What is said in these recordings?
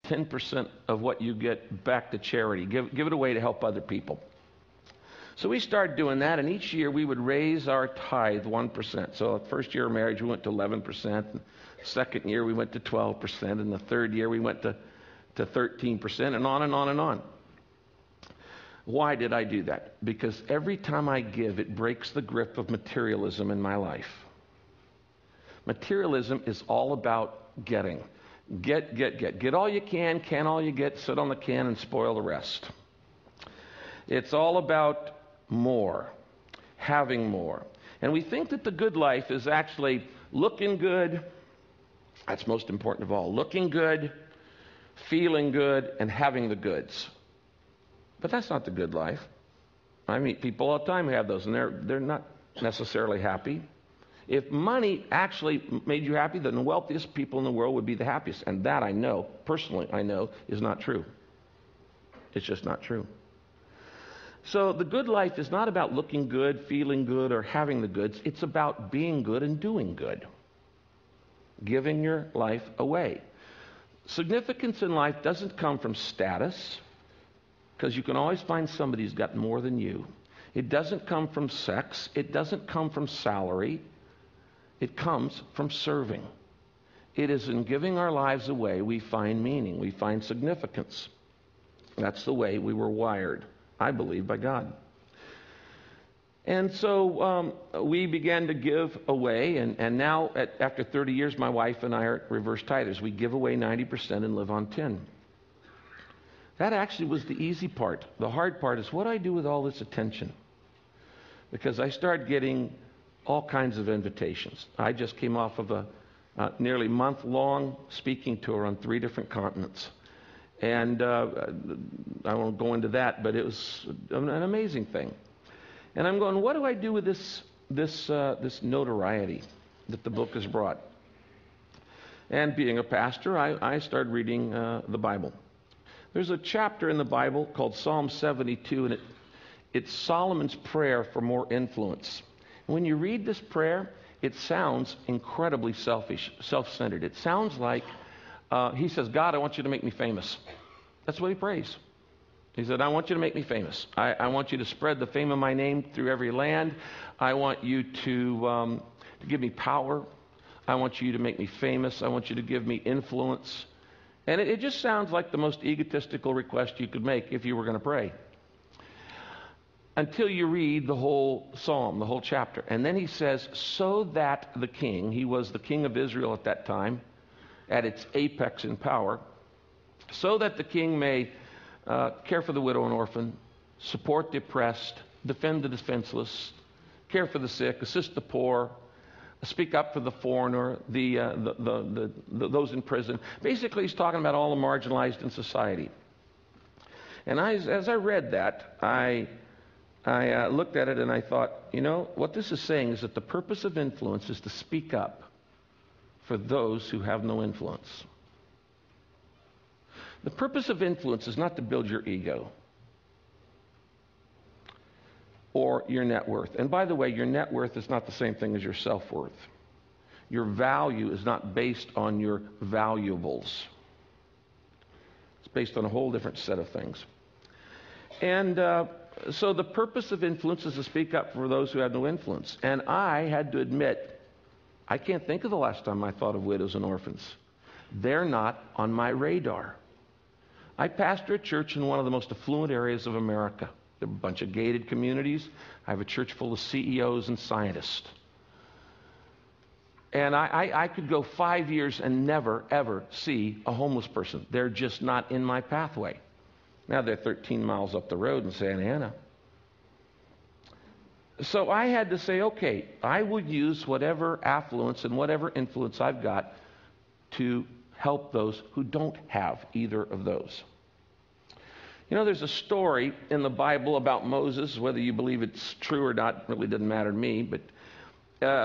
10% of what you get back to charity. Give it away to help other people. So we started doing that, and each year we would raise our tithe 1%. So the first year of marriage, we went to 11%. The second year, we went to 12%. And the third year, we went to 13%, and on and on and on. Why did I do that? Because every time I give, it breaks the grip of materialism in my life. Materialism is all about getting. Get all you can all you get, sit on the can and spoil the rest. It's all about more, having more. And we think that the good life is actually looking good. That's most important of all. Looking good, feeling good, and having the goods. But that's not the good life. I meet people all the time who have those, and they're not necessarily happy. If money actually made you happy, then the wealthiest people in the world would be the happiest. And that I know, personally I know, is not true. It's just not true. So the good life is not about looking good, feeling good, or having the goods. It's about being good and doing good. Giving your life away. Significance in life doesn't come from status, because you can always find somebody who's got more than you. It doesn't come from sex. It doesn't come from salary. It comes from serving. It is in giving our lives away we find meaning, we find significance. That's the way we were wired, I believe, by God. And so we began to give away, and now after 30 years, my wife and I are reverse tithers. We give away 90% and live on 10%. That actually was the easy part. The hard part is, what do I do with all this attention? Because I started getting all kinds of invitations. I just came off of a nearly month-long speaking tour on 3 different continents. And I won't go into that, but it was an amazing thing. And I'm going, what do I do with this notoriety that the book has brought? And being a pastor, I started reading the Bible. There's a chapter in the Bible called Psalm 72, and it's Solomon's prayer for more influence. When you read this prayer, it sounds incredibly selfish, self-centered. It sounds like he says, God, I want you to make me famous. That's what he prays. He said, I want you to make me famous. I want you to spread the fame of my name through every land. I want you to give me power. I want you to make me famous. I want you to give me influence. And it just sounds like the most egotistical request you could make if you were going to pray. Until you read the whole psalm, the whole chapter. And then he says, so that the king, he was the king of Israel at that time, at its apex in power, so that the king may care for the widow and orphan, support the oppressed, defend the defenseless, care for the sick, assist the poor, speak up for the foreigner, those in prison. Basically, he's talking about all the marginalized in society. And as I read that, I looked at it and I thought, you know, what this is saying is that the purpose of influence is to speak up for those who have no influence. The purpose of influence is not to build your ego or your net worth. And by the way, your net worth is not the same thing as your self-worth. Your value is not based on your valuables. It's based on a whole different set of things. And so the purpose of influence is to speak up for those who have no influence. And I had to admit, I can't think of the last time I thought of widows and orphans. They're not on my radar. I pastor a church in one of the most affluent areas of America. There are a bunch of gated communities. I have a church full of CEOs and scientists. And I could go 5 years and never, ever see a homeless person. They're just not in my pathway. Now they're 13 miles up the road in Santa Ana. So I had to say, okay, I would use whatever affluence and whatever influence I've got to help those who don't have either of those. You know, there's a story in the Bible about Moses. Whether you believe it's true or not really doesn't matter to me, but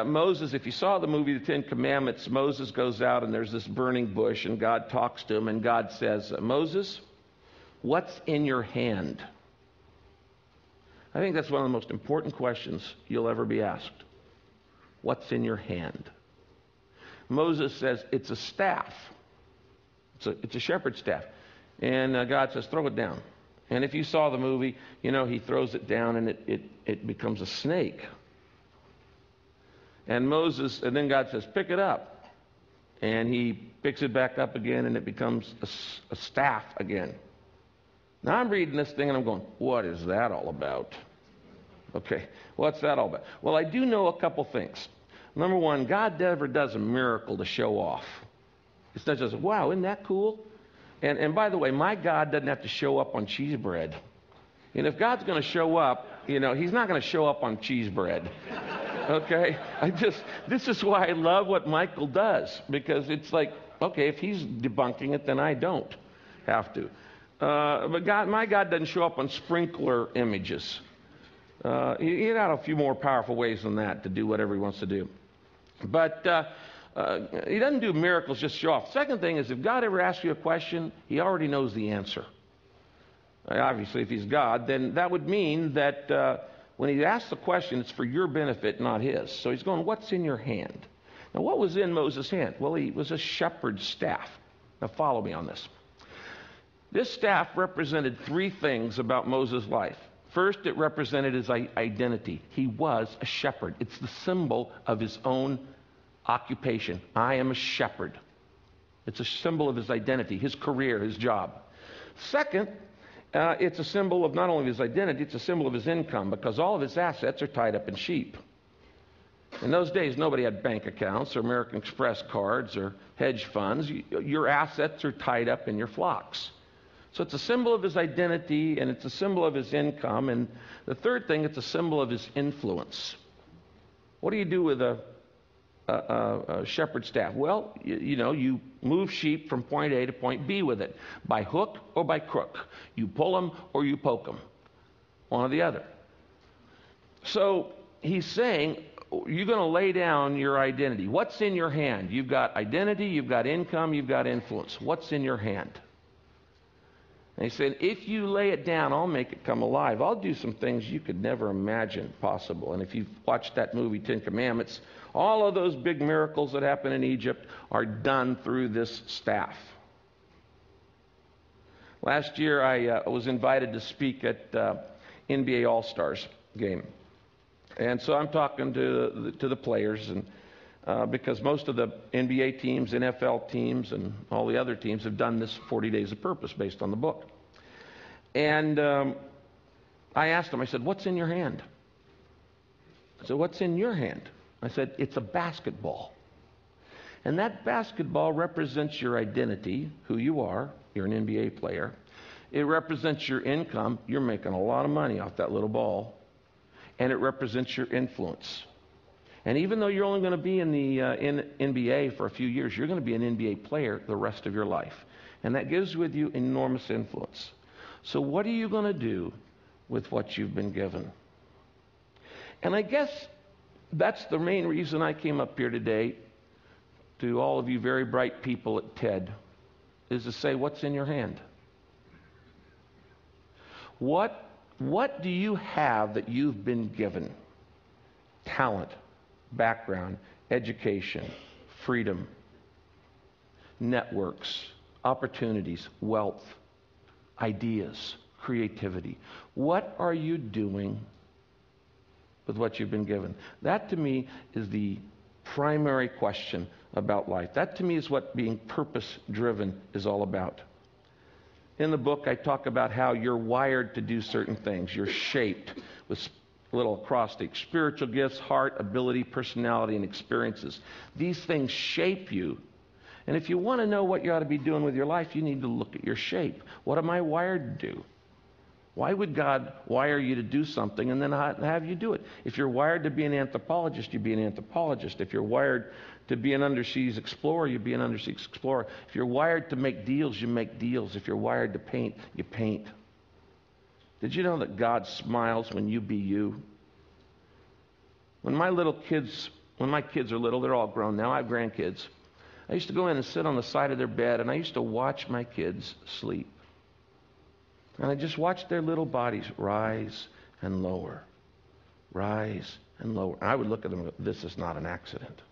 Moses, if you saw the movie The Ten Commandments, Moses goes out and there's this burning bush and God talks to him and God says, Moses, what's in your hand? I think that's one of the most important questions you'll ever be asked. What's in your hand? Moses says, it's a staff. It's a shepherd's staff. And God says, throw it down. And if you saw the movie, you know, he throws it down and it becomes a snake. And then God says, pick it up. And he picks it back up again and it becomes a staff again. Now I'm reading this thing and I'm going, what is that all about? Okay, what's that all about? Well, I do know a couple things. Number one, God never does a miracle to show off. It's not just, wow, isn't that cool? And by the way, my God doesn't have to show up on cheese bread. And if God's going to show up, you know, he's not going to show up on cheese bread. Okay? This is why I love what Michael does. Because it's like, okay, if he's debunking it, then I don't have to. But my God doesn't show up on sprinkler images. He got a few more powerful ways than that to do whatever he wants to do. But he doesn't do miracles just to show off. Second thing is, if God ever asks you a question, he already knows the answer. Obviously, if he's God, then that would mean that when he asks the question, it's for your benefit, not his. So he's going, what's in your hand? Now, what was in Moses' hand? Well, he was a shepherd's staff. Now, follow me on this. This staff represented three things about Moses' life. First, it represented his identity. He was a shepherd. It's the symbol of his own occupation. I am a shepherd. It's a symbol of his identity, his career, his job. Second, it's a symbol of not only his identity, it's a symbol of his income, because all of his assets are tied up in sheep. In those days, nobody had bank accounts or American Express cards or hedge funds. Your assets are tied up in your flocks. So it's a symbol of his identity, and it's a symbol of his income. And the third thing, it's a symbol of his influence. What do you do with a shepherd's staff? Well, you move sheep from point A to point B with it, by hook or by crook. You pull them or you poke them, one or the other. So he's saying, you're going to lay down your identity. What's in your hand? You've got identity, you've got income, you've got influence. What's in your hand? And he said, if you lay it down, I'll make it come alive. I'll do some things you could never imagine possible. And if you've watched that movie, 10 Commandments, all of those big miracles that happen in Egypt are done through this staff. Last year, I was invited to speak at NBA All-Stars game. And so I'm talking to the players, and because most of the NBA teams, NFL teams, and all the other teams have done this 40 Days of Purpose based on the book. And I asked them, I said, what's in your hand? I said, what's in your hand? I said, it's a basketball. And that basketball represents your identity, who you are. You're an NBA player. It represents your income. You're making a lot of money off that little ball. And it represents your influence. And even though you're only going to be in the NBA for a few years, you're going to be an NBA player the rest of your life. And that gives with you enormous influence. So what are you going to do with what you've been given? And I guess that's the main reason I came up here today to all of you very bright people at TED, is to say, what's in your hand? What do you have that you've been given? Talent, background, education, freedom, networks, opportunities, wealth, ideas, creativity. What are you doing with what you've been given? That to me is the primary question about life. That to me is what being purpose-driven is all about. In the book, I talk about how you're wired to do certain things. You're shaped with little acrostic: spiritual gifts, heart, ability, personality, and experiences. These things shape you. And if you want to know what you ought to be doing with your life, you need to look at your shape. What am I wired to do? Why would God wire you to do something and then have you do it? If you're wired to be an anthropologist, you be an anthropologist. If you're wired to be an underseas explorer, you be an underseas explorer. If you're wired to make deals, you make deals. If you're wired to paint, you paint. Did you know that God smiles when you be you? When my kids are little, they're all grown now, I have grandkids. I used to go in and sit on the side of their bed, and I used to watch my kids sleep. And I just watched their little bodies rise and lower, rise and lower. And I would look at them and go, this is not an accident.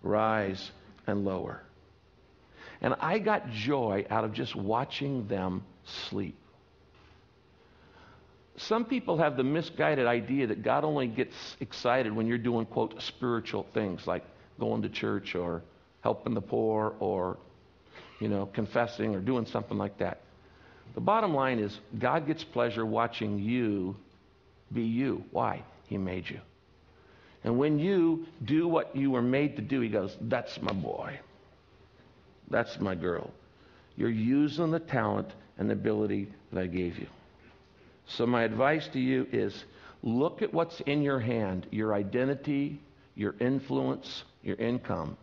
Rise and lower. And I got joy out of just watching them sleep. Some people have the misguided idea that God only gets excited when you're doing, quote, spiritual things like going to church or helping the poor or, confessing or doing something like that. The bottom line is God gets pleasure watching you be you. Why? He made you. And when you do what you were made to do, he goes, that's my boy. That's my girl. You're using the talent and the ability that I gave you. So my advice to you is look at what's in your hand, your identity, your influence, your income,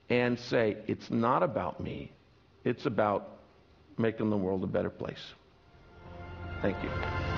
and say, it's not about me. It's about making the world a better place. Thank you.